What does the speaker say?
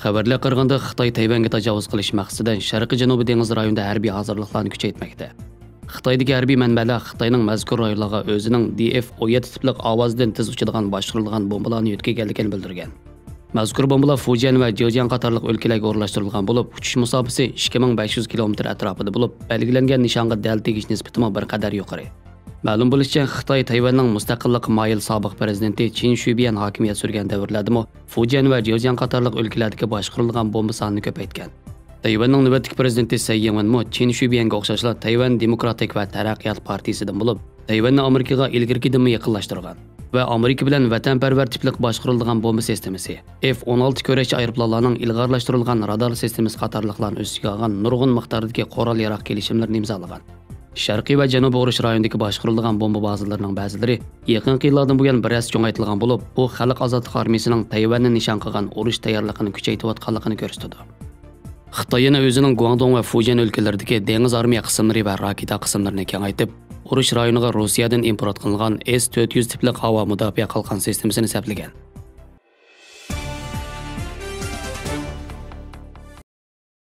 Xabarlar qaraganda Xitoy Tayvanga tajovuz qilish maqsadidan Sharqiy Janubiy dengiz rayonida harbiy hozirliklarni kuchaytirmoqda. Xitoydagi harbiy manbalar Xitoyning mazkur rayonlarga o'zining DF-17 tipliq ovozdan tez uchadigan boshqarilgan bombalarni yetkazganligini bildirgan. Mazkur bombalar Fujian va Zhejiang qatorliq o'lkalarga o'rnashtirilgan bo'lib, uchish masofasi 2500 kilometr atrofida bo'lib, belgilangan nishonga dal tegish nisbati bir qadar yuqori. Ma'lum bo'lishicha, Xitoy Tayvanning mustaqillik moyil sobiq prezidenti Qin Shibian hokimiyat surgan davrlarda Fujian va Zhejiang qatorliq o'lkalardagi boshqarilgan bomba sonini ko'paytgan. Tayvanning navbatdagi prezidenti Tsai Ing-wen Qin Shibianga o'xshashla Tayvan Demokratik va taraqqiyot partiyasidan bo'lib, Tayvanni Amerikaga ilgirgidan yaqinlashtirgan va Amerika bilan vatanparvar tiplik boshqarilgan bomba sistemasi, F-16 ko'rikchi aeroplanlarning ilg'orlashtirilgan radar sistemasi qatorliqlarni o'ziga olgan nurg'un miqdordagi qurol yaroq kelishimlarni imzolagan. Sharqiy va Janubiy urush rayonidagi boshqarilgan bomba bazalarining ba'zilari yaqin yillardan buyon biroz cho'ngaytirilgan bo'lib, bu xalq ozodlik armiyasining Tayvanni nishon qilgan urush tayyorligini kuchaytirayotganligini ko'rsatadi. Xitoy yana o'zining Guangdong va Fujian o'lkalaridagi dengiz armiya qismlari va raketa qismlarini kengaytirib, urush rayoniga Rossiyadan import qilingan S-400 tipli havo mudofaa qalqon sistemasini saplagan.